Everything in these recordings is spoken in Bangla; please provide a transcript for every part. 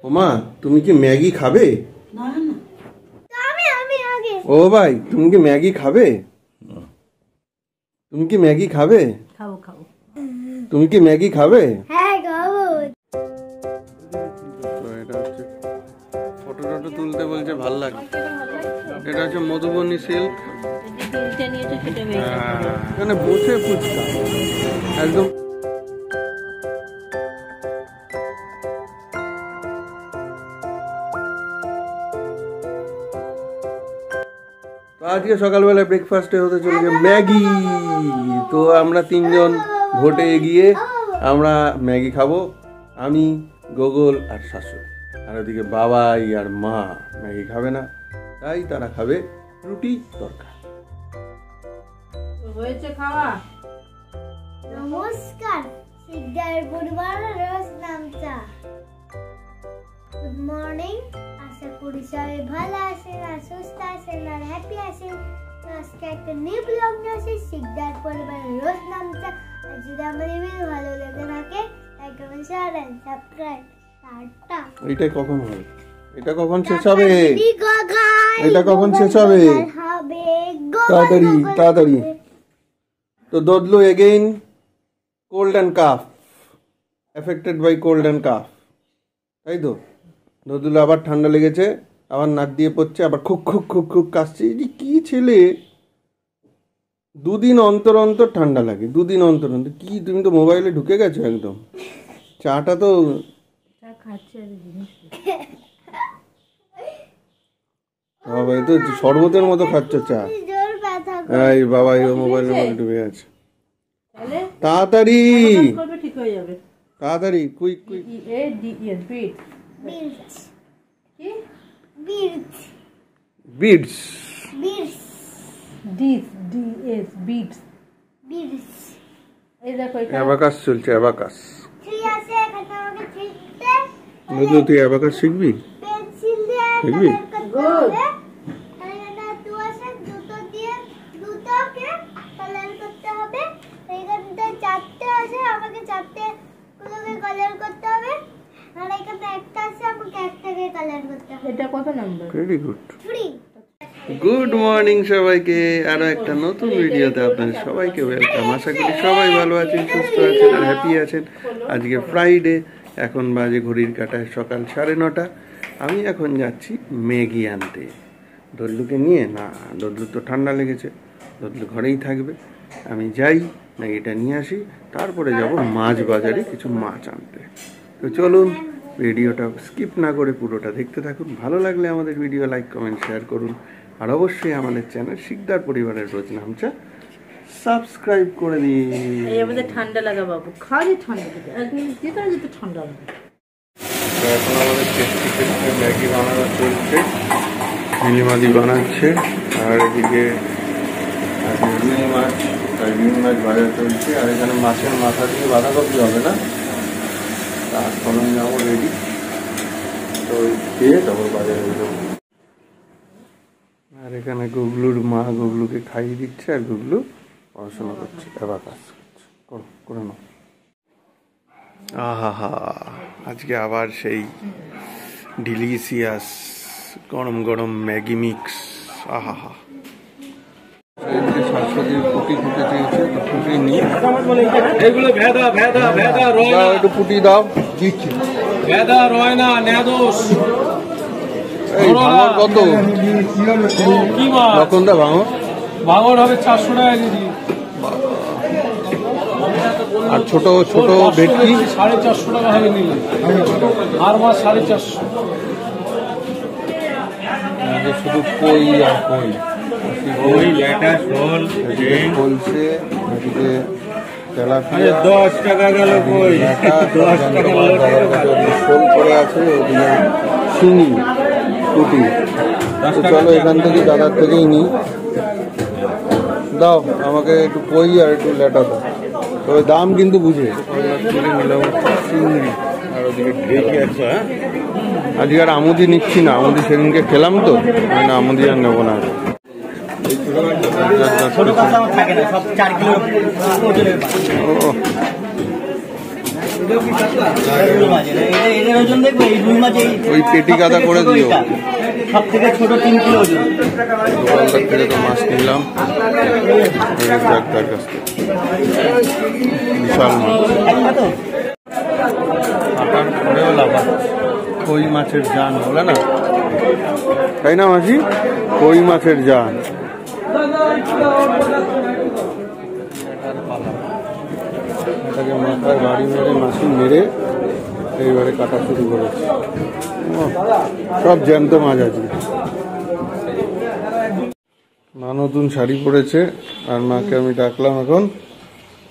ওমা তুমি কি ম্যাগি খাবে? না না আমি আগে। ও ভাই তুমি কি ম্যাগি খাবে? তুমি কি ম্যাগি খাবে? খাবো খাবো। তুমি কি ম্যাগি খাবে? হ্যাঁ খাবো। এটা হচ্ছে ফটো টটো তুলতে বলছে, ভাল লাগে। এটা হচ্ছে মধুবনী সিল্ক, এখানে বসে ফুচকা একদম। আজকে সকালবেলা ব্রেকফাস্টে হতে চলেছে ম্যাগি। তো আমরা তিনজন ভোটে এগিয়ে আমরা ম্যাগি খাবো, আমি, গোগল আর শাশুড়ি। আর ওদিকে বাবাই আর মা ম্যাগি খাবে না, তাই তারা খাবে রুটি তরকারি। হয়েছে খাওয়া? নমস্কার, শিকদার পরিবার রোজ নামচা। গুড মর্নিং, আশা করি সবাই ভালো আছেন আর সুস্থ আছেন আর হ্যাপি আছেন। আজকে একটা নিউ ব্লগ নিয়ে আসি শিকদার পরিবারের রোজ নামচা। আর যদি আমাদের ভিডিও ভালো লেগে থাকে like comment share and subscribe. Tata. এটা কখন হবে? এটা কখন শেষ হবে? এটা কখন শেষ হবে? তাড়াতাড়ি তাড়াতাড়ি। তো দদলু again cold and cough, affected by cold and cough, তাই তো? দদলু আবার ঠান্ডা লেগেছে, আবার নাক দিয়ে পড়ছে, আবার খুব খুব খুব খুব কাশছে। এই কি ছেলে, দুদিন অন্তর অন্তর ঠান্ডা লাগে, দুদিন অন্তর অন্তর। কি তুমি তো মোবাইলে ঢুকে গেছো একদম। চাটা তো বাবা, এই তো শরবতের মতো খাচ্ছ চা। এই বাবা, এই মোবাইলের মধ্যে ঢুকে গেছে। তাড়াতাড়ি ঠিক হয়ে যাবে, তাড়াতাড়ি, কুইক কুইক। বিটস, অ্যাবাকাস চলছে, অ্যাবাকাস। বুঝলো, তুই অ্যাবাকাস শিখবি? শিখবি? গুড মর্নিং সবাইকে, আরো একটা নতুন ভিডিওতে আপনাদের সবাইকে ওয়েলকাম। আশা করি সবাই ভালো আছেন, সুস্থ আছেন আর হ্যাপি আছেন। আজকে ফ্রাইডে, এখন বাজে ঘড়ির কাঁটায় সকাল 9:30। আমি এখন যাচ্ছি ম্যাগি আনতে দদলুকে নিয়ে। না, দদলু তো ঠান্ডা লেগেছে, দদলু ঘরেই থাকবে। আমি যাই, ম্যাগিটা নিয়ে আসি, তারপরে যাব মাছ বাজারে কিছু মাছ আনতে। তো চলুন, ভিডিওটা স্কিপ না করে পুরোটা দেখতে থাকুন। ভালো লাগলে আমাদের ভিডিও লাইক কমেন্ট শেয়ার করুন, আর অবশ্যই আমাদের চ্যানেল শিকদার পরিবারের রোজ নামচা সাবস্ক্রাইব করে দিন। এই আমাদের ঠান্ডা লাগা বাবু, খালি ঠান্ডা লাগে, একদম যেতে যেতে ঠান্ডা লাগে। এখন আমাদের টেস্টি টেস্টি ম্যাগি বানানো চলছে, নীলিমাদি বানাচ্ছে। আর এদিকে রুই মাছ, রুই মাছ ভাজা চলছে। আর এখানে মাছের মাথা দিয়ে বাঁধাকপি হবে না, তার সরঞ্জামও রেডি। তো খেয়ে তারপর বাজারে বেরোবো। আর এখানে গুগলুর মা গুগলুকে খাইয়ে দিচ্ছে, আর গুগলু পড়াশোনা করছে, অ্যাবাকাস করছে। করে নাও। আহা, আজকে আবার সেই ডিলিশিয়াস গরম গরম ম্যাগি মিক্স। আহা, শাশুড়ির ফুটি ফুটে চেয়েছে, ফুটি নিয়ে একটু ফুটি দাও। এই ভাঙর কত? কখন দা ভাঙর? ভাঙর হবে 400 টাকা কেজি। আর ছোট ছোট ভেটকি 450 টাকা হবে নিলে, আর মাছ 450। শুধু কই আর কই, ওই লেটা শোল বলছে এদিকে তেলাপিয়া 10 টাকা গেল, কই 10 টাকা শোল করে আছে, ওদিকে শিঙি পুঁটি। চলো এখান থেকে দাদার থেকেই নিই। দাও আমাকে একটু কই আর একটু লেটা দাও, তবে দাম কিন্তু বুঝে। নিলাম চিংড়ি, আর ওদিকে ঢেকি আছে। আজকে আর আমুদি নিচ্ছি না, আমুদি সেদিনকে খেলাম তো, না আমুদি আর নেবো না। ওই পেটি গাদা করে দিও। সব থেকে ছোট 3 কিলো ওজন। দোকানদার থেকে তো মাছ নিলাম কাছ থেকে, বিশাল মাছ। কই মাছের জান বলে না, তাই না মাসি? কই মাছের জান। এটাকে মাথায় বাড়ি মেরে মাসি মেরে এইবারে কাটা শুরু করেছে। সব জ্যান্ত মাছ আছে। মা নতুন শাড়ি পরেছে আর মাকে আমি ডাকলাম এখন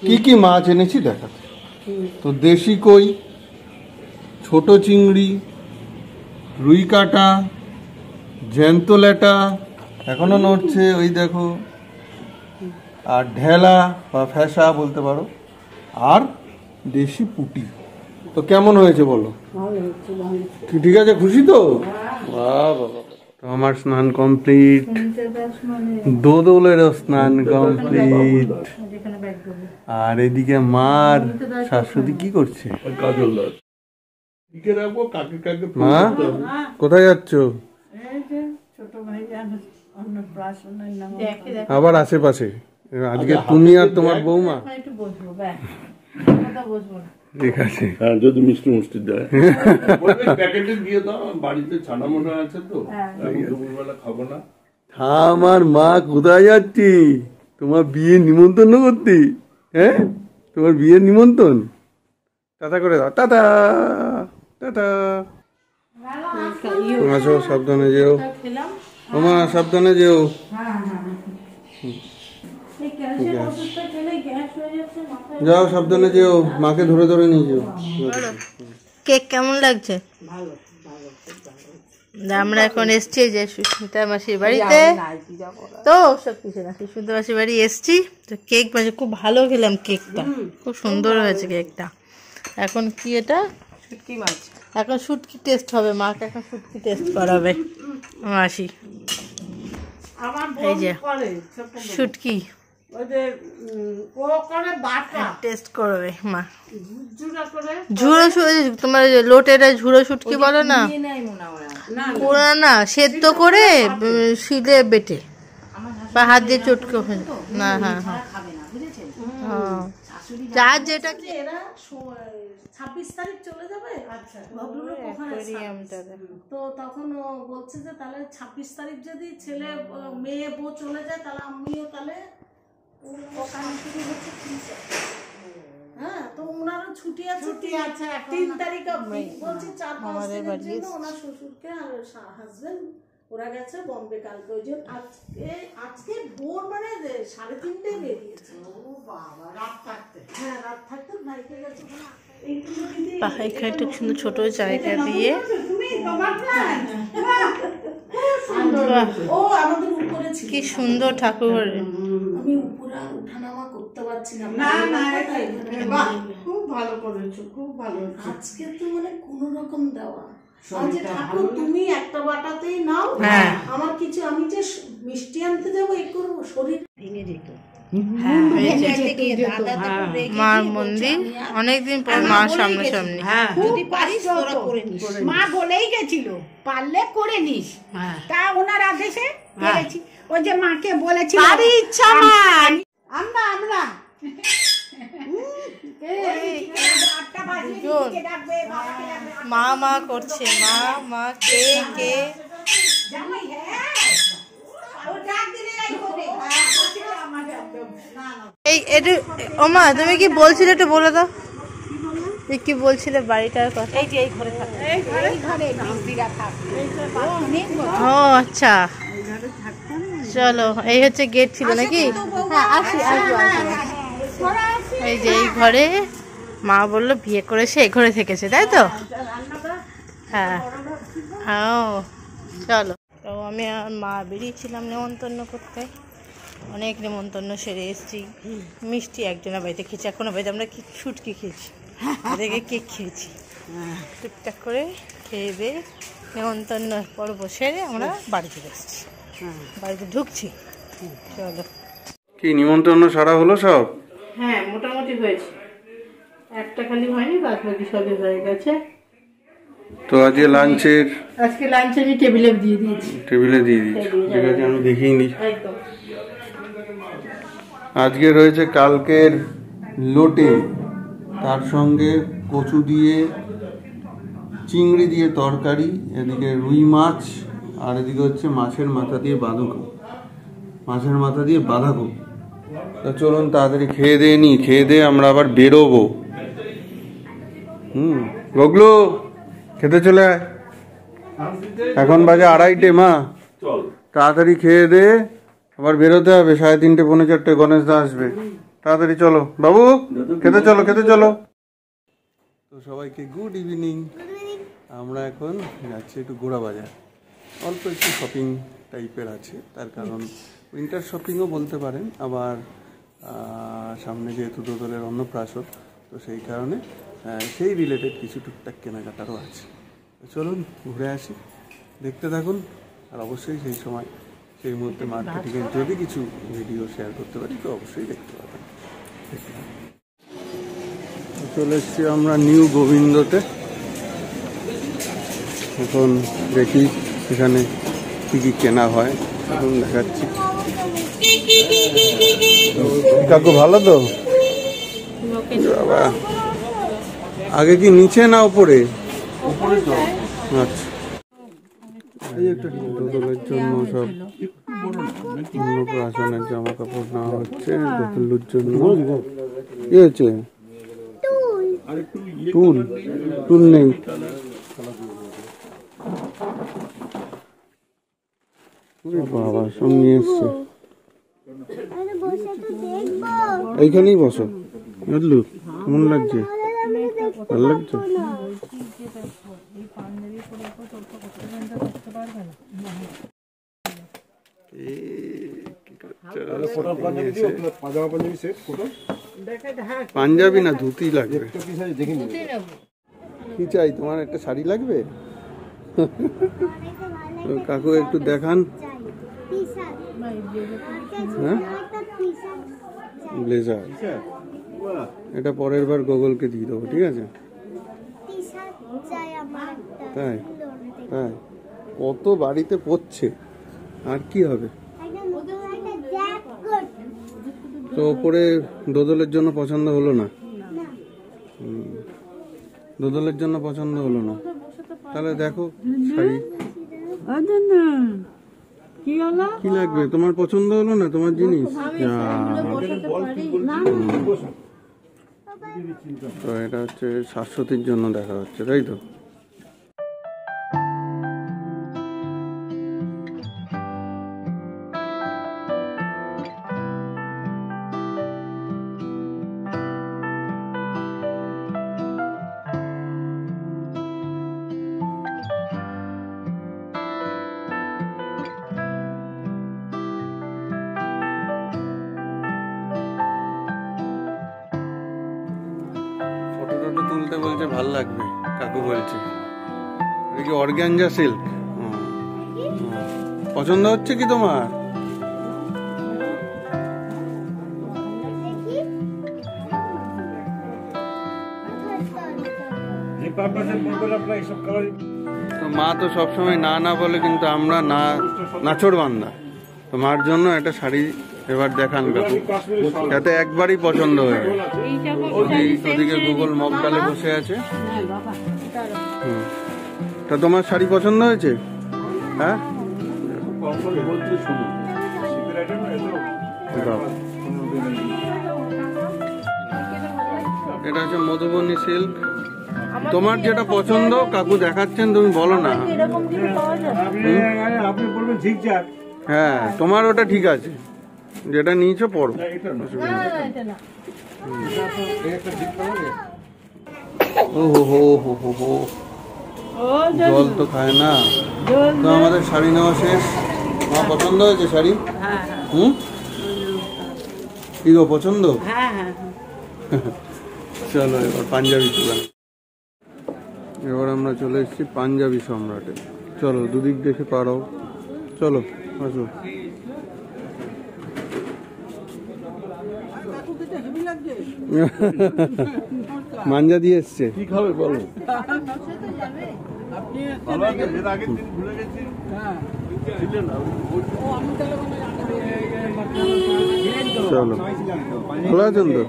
কি কি মাছ এনেছি দেখাতে। তো দেশি কই, ছোট চিংড়ি, রুই কাটা, জ্যান্ত ল্যাটা এখনো নড়ছে ওই দেখো, আর ঢেলা বা ফ্যাসা বলতে পারো, আর দেশি পুঁটি। তো কেমন হয়েছে বলো? ঠিক আছে, খুশি তো? বাহ বাবা, তো আমার স্নান কমপ্লিট, দোদলেরও স্নান কমপ্লিট। আর এদিকে মার শাশুড়ি কি করছে? মা কোথায় যাচ্ছ? আবার আশেপাশে। আজকে তুমি আর তোমার বৌমা? ঠিক আছে, যদি মিষ্টি মুষ্টি দেয় প্যাকেটে দিয়ে দাও, বাড়িতে ছানা মোটা আছে তো, দুপুরবেলা খাবো না। আমার মা কোথায় যাচ্ছি? তোমার বিয়ে নিমন্ত্রণ করতে। হ্যাঁ, তোমার বিয়ের নিমন্ত্রণ। টাটা করে দাও, টাটা টাটা। আসো, সাবধানে যেও মামা, সাবধানে যেও। যাও, সাবধানে যেও, মাকে ধরে ধরে নিয়ে যেও। কেক কেমন লাগছে? আমরা এখন এসছি যে সুস্মিতা মাসির বাড়িতে, তো সব কিছু না, সুস্মিতা মাসির বাড়ি এসছি। তো কেক মানে খুব ভালো খেলাম, কেকটা খুব সুন্দর হয়েছে কেকটা। এখন কি এটা? শুটকি মাছ। এখন শুটকি টেস্ট হবে, মাকে এখন শুটকি টেস্ট করাবে মাসি। এই যে শুটকি টেস্ট করবে মা। ঝুড়ো তোমার লোটের ঝুড়ো শুটকি বলো না, পুরো না সেদ্ধ করে শিলে বেটে বা হাত দিয়ে চটকে না। হ্যাঁ হ্যাঁ, যার যেটা 26 তারিখ চলে যাবে। তো তখন বলছে যে তাহলে 26 তারিখ যদি ছেলে মেয়ে বউ চলে যায়, তাহলে আমিও তাহলে হ্যাঁ, তো ওনারও ছুটি আছে 3 তারিখ অবধি। বলছি 4-5 দিনের জন্য ওনার শ্বশুরকে আর হাজবেন্ড ওরা গেছে বম্বে কালকে। ওই জন্য আজকে ভোর মানে 3:30 বেরিয়েছে। ও বাবা, রাত থাকতে। হ্যাঁ, রাত থাকতে ভাইকে গেছে। একটু সুন্দর ছোট জায়গা দিয়ে কি সুন্দর ঠাকুর। আমি উপরে উঠানামা করতে পারছি না। খুব ভালো করেছো, খুব ভালো। আজকে তো মানে কোন রকম দেওয়া। আজকে ঠাকুর তুমি একটা বাটাতেই নাও, আমার কিছু, আমি যে মিষ্টি আনতে যাবো এই করবো, শরীর ভেঙে যেত। মার মন্দির অনেকদিন পর মা সামনাসামনি। যদি পারিস তোরা করে নিস, মা বলেই গেছিল পারলে করে নিস। তা ওনার আদেশে করেছি। ওই যে মাকে বলেছি তারই ইচ্ছা মান। আমরা মা মা করছে, মা মা কে কে ওমা তুমি কি বলছিলে একটু বলে দাও, কি বলছিলে বাড়িটার কথা? এই যে এই ঘরে থাকে, এই ঘরে দিদিরা থাকে। ও আচ্ছা, চলো এই হচ্ছে গেট ছিল নাকি? হ্যাঁ, আসি। এই যে এই ঘরে মা বললো বিয়ে করেছে, এই ঘরে থেকেছে, তাই তো? হ্যাঁ, চলো। তো আমি আর মা বেরিয়েছিলাম নেমন্তন্ন করতে। অনেক নেমন্তন্ন সেরে এসেছি। মিষ্টি একজনের বাড়িতে খেয়েছি, এখনো বাড়িতে আমরা শুটকি খেয়েছি, ওদেরকে কেক খেয়েছি। টুকটাক করে খেয়ে দিয়ে নেমন্তন্ন পর্ব সেরে আমরা বাড়ি চলে এসেছি, বাড়িতে ঢুকছি। চলো। কি নিমন্ত্রণ সারা হলো সব? হ্যাঁ, মোটামুটি হয়েছে। একটা খালি হয়নি, বাদ বাকি সবই হয়ে গেছে। তো আজকে লাঞ্চের আজকে লাঞ্চ আমি টেবিলে দিয়ে দিয়েছি। টেবিলে দিয়ে দিচ্ছি, ঠিক আছে, আমি দেখিনি। একদম। আজকে রয়েছে কালকের লোটে, তার সঙ্গে কচু দিয়ে চিংড়ি দিয়ে তরকারি, এদিকে রুই মাছ, আর এদিকে হচ্ছে মাছের মাথা দিয়ে বাঁধাকপি। তো চলুন তাড়াতাড়ি খেয়ে দিয়ে নি, খেয়ে দিয়ে আমরা আবার বেরোবো। গগলু খেতে চলে আয়, এখন বাজে 2:30 মা, তাড়াতাড়ি খেয়ে দে, আবার বেরোতে হবে। 3:30 পৌনে 4 গণেশ দা আসবে, তাড়াতাড়ি চলো বাবু, খেতে চলো। তো সবাইকে গুড ইভিনিং। আমরা এখন যাচ্ছি একটু গোড়া বাজার, অল্প একটু শপিং টাইপের আছে, তার কারণ উইন্টার শপিংও বলতে পারেন, আবার সামনে যেহেতু দোদলের অন্নপ্রাশন, তো সেই কারণে সেই রিলেটেড কিছু টুকটাক কেনাকাটারও আছে। চলুন ঘুরে আসি, দেখতে থাকুন, আর অবশ্যই সেই মুহূর্তে মার্কেটিংয়ের যদি কিছু ভিডিও শেয়ার করতে পারি তো অবশ্যই দেখতে পাবেন। চলে এসছি আমরা নিউ গোবিন্দতে, এখন দেখি এখানে কি কি কেনা হয়, এখন দেখাচ্ছি। কাকু ভালো তো? বাবা, আগে কি নিচে না উপরে? আচ্ছা, দোদলের জন্য সব অন্নপ্রাশনের জামা কাপড় নেওয়া হচ্ছে, দোদলের জন্য। কি হয়েছে? টুল নেই। বাবা সব নিয়ে এসছে, এইখানেই বসো। বুঝলু কেমন লাগছে? ভালো লাগছে? পাঞ্জাবি না ধুতি লাগবে? কি চাই তোমার? একটা শাড়ি লাগবে? কাকু একটু দেখান। হ্যাঁ, ব্লেজার, এটা পরের বার গুগলকে দিয়ে দেবো, ঠিক আছে? তাই কত বাড়িতে পড়ছে, আর কি হবে? তো ওপরে দোদলের জন্য পছন্দ হলো না? দোদলের জন্য পছন্দ হলো না, তাহলে দেখো শাড়ি কি লাগবে। তোমার পছন্দ হলো না তোমার জিনিস? তো এটা হচ্ছে শাশ্বতীর জন্য দেখা হচ্ছে, তাই তো? তুলতে বলছে, ভাল লাগবে কাকু বলছে। এটা কি অর্গানজা সিল্ক? পছন্দ হচ্ছে কি তোমার? মা তো সবসময় না বলে, কিন্তু আমরা নাছোড় বান্দা। তো মার জন্য একটা শাড়ি এবার দেখান কাকু, যাতে একবারই পছন্দ হয়ে যায়। ওদিকে গুগল মগডালে বসে আছে। তা তোমার শাড়ি পছন্দ হয়েছে? হ্যাঁ, এটা হচ্ছে মধুবনী সিল্ক। তোমার যেটা পছন্দ কাকু দেখাচ্ছেন, তুমি বলো না। হ্যাঁ, তোমার ওটা ঠিক আছে, যেটা নিয়েছো পড়ো। জল তো খায় না। তো আমাদের শাড়ি নেওয়া শেষ। আমার পছন্দ হয়েছে শাড়ি? কি গো, পছন্দ? চলো এবার পাঞ্জাবি চলাম। এবার আমরা চলে এসেছি পাঞ্জাবি সম্রাটে। চলো দুদিক দেখে পারো, চলো আসো। মাঞ্জা দিয়ে এসছে। কি খাবে বলো? ভালো আছে, এর আগের দিন ভুলে গেছি। ছিলে না, চলো, ভালো আছেন তো?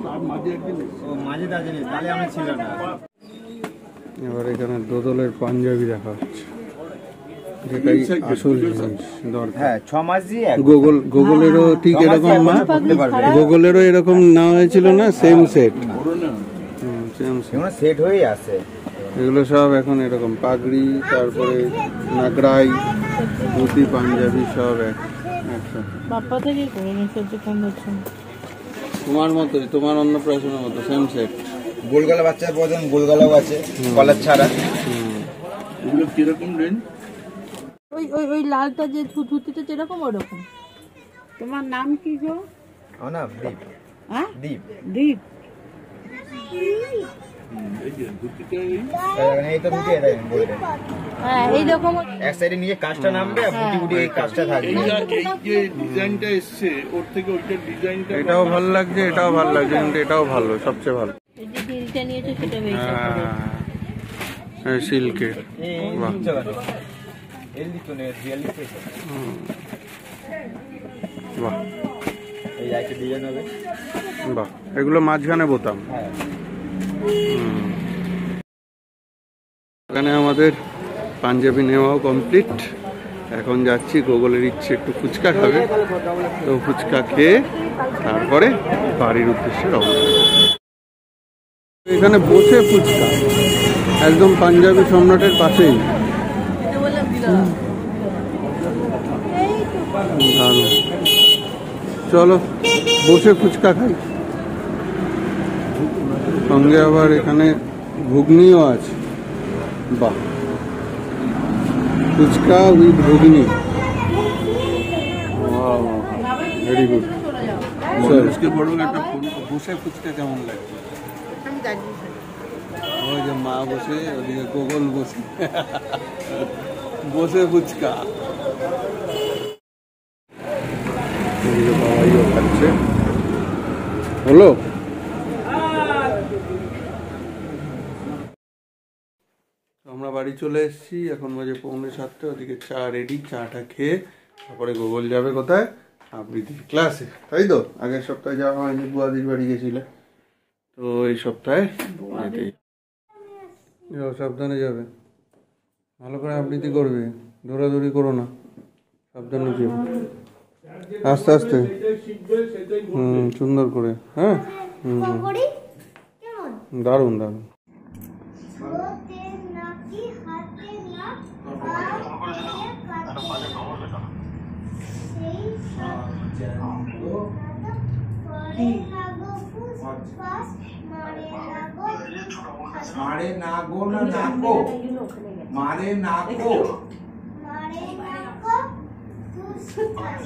এবার এখানে দোদলের পাঞ্জাবি দেখা হচ্ছে, যেটাই আসল জিনিস দরকার। হ্যাঁ 6 মাস দিয়ে গুগলেরও ঠিক এরকম না, গুগলেরও এরকম নেওয়া হয়েছিল না, same set, same set set হয়ে আছে। এগুলো সব এখন এরকম পাগড়ি, তারপরে নাগরাই, ধুতি, পাঞ্জাবি সব একসাথে। বাপ্পা থেকে করে নিচ্ছে তোমার মতোই, তোমার অন্নপ্রাশনের মতো সেম সেট। গোলগলা বাচ্চার প্রয়োজন, গোলগলাও আছে কলার ছাড়া। এগুলো কিরকম রেঞ্জ? ওই ওই ওই লালটা যে ধুতিটা যেরকম ওরকম। তোমার নাম কি গো? আমার নাম দীপ। হ্যাঁ দীপ। দীপ। এই যে ধুতিটা এই তো ঢুকে দেন বলতে। হ্যাঁ এইরকম এক সাইডে নিয়ে কাজটা নামবে আর বুটি বুটি এই কাজটা থাকবে। এই যে ডিজাইনটা এসছে ওর থেকে ওইটার ডিজাইনটা এটাও ভালো লাগছে, এটাও ভালো লাগছে, কিন্তু এটাও ভালো, সবচেয়ে ভালো। এই যে ডিলটা নিয়েছে সেটা বেশি করে। হ্যাঁ সিল্কের, বাহ এই লিখো নে রিয়েল লিখো। বাহ এই একটা ডিজাইন হবে। বাহ, এগুলো মাঝখানে বোতাম। এখানে আমাদের পাঞ্জাবি নেওয়াও কমপ্লিট। এখন যাচ্ছি, গুগলের ইচ্ছে একটু ফুচকা খাবে, তো ফুচকা খেয়ে তারপরে বাড়ির উদ্দেশ্যে রওনা। এখানে বসে ফুচকা, একদম পাঞ্জাবি সম্রাটের পাশেই। দারুণ। চলো বসে ফুচকা খাই, সঙ্গে আবার এখানে ঘুগনিও আছে। বাহ, fuchka with ghugni, very good. আজকে বড় একটা বসে ফুচকা কেমন লাগে? ওই যে মা বসে, ওদিকে গুগল বসে, বসে ফুচকা। এদিকে বাবাইও খাচ্ছে। হলো, আমরা বাড়ি চলে এসেছি, এখন বাজে 6:45। ওদিকে চা রেডি, চাটা খেয়ে তারপরে গুগল যাবে কোথায়? আবৃত্তির ক্লাসে, তাই তো? আগের সপ্তাহে যাওয়া হয়নি, বুয়াদির বাড়ি গেছিলে, তো এই সপ্তাহে সাবধানে যাবে, ভালো করে আবৃত্তি করবে, দৌড়াদৌড়ি করো না, সাবধানে যাবে, আস্তে আস্তে, সুন্দর করে। হ্যাঁ, করি কেমন? দারুণ দারুণ। ছোতে নাকি হাতে না পায়ে কাটে সেই সব করে লাগো ফুসফাস মারে লাগো মারে না গো না নাকো, মারে না গো, মারে লাগো ফুসফাস।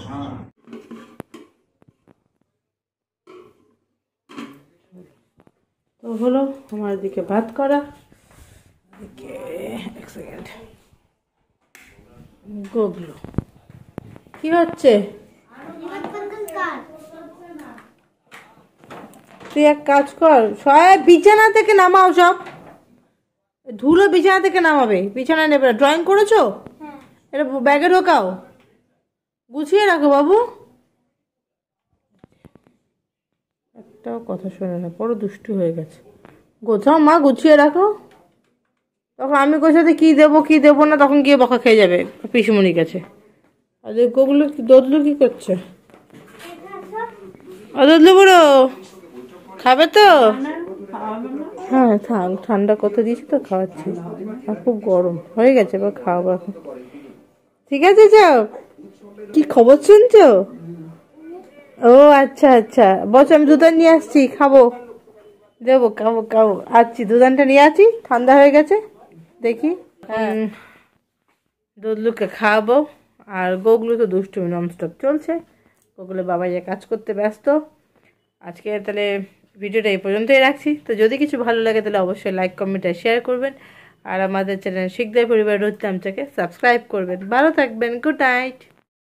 তো হলো আমার দিকে ভাত করা, এদিকে এক সেকেন্ড গোগলো। কি হচ্ছে? তুই এক কাজ কর, সব বিছানা থেকে নামাও, সব ধুলো বিছানা থেকে নামাবে, বিছানা নেবে না। ড্রয়িং করেছো? এটা ব্যাগে ঢোকাও, গুছিয়ে রাখো বাবু। একটাও কথা শোনে না, বড় দুষ্টু হয়ে গেছে। গোছাও মা, গুছিয়ে রাখো। তখন আমি গোছাতে কি দেবো না, তখন গিয়ে বকা খেয়ে যাবে পিসুমনির কাছে। আর গোগুলো দদলু কি করছে? দদলু বুড়ো খাবে তো? হ্যাঁ থাক, ঠান্ডা কত দিয়েছি তো খাওয়াচ্ছি, আর খুব গরম হয়ে গেছে, এবার খাওয়াবো এখন। ঠিক আছে, যাও। কি খবর শুনছো? ও আচ্ছা আচ্ছা, বস আমি দুধ নিয়ে আসছি, খাবো, দেবো, খাবো আসছি, দুধানটা নিয়ে আসি, ঠান্ডা হয়ে গেছে। দেখি, দুধলুকে খাওয়াবো। আর গোগলু তো দুষ্টুমি ননস্টপ চলছে, গোগলে বাবা যে কাজ করতে ব্যস্ত। আজকে তাহলে ভিডিওটা এই পর্যন্তই রাখছি। তো যদি কিছু ভালো লাগে তাহলে অবশ্যই লাইক, কমেন্ট আর শেয়ার করবেন। আর আমাদের চ্যানেল শিকদার পরিবার রুতলামচাকে সাবস্ক্রাইব করবেন। ভালো থাকবেন, গুড নাইট।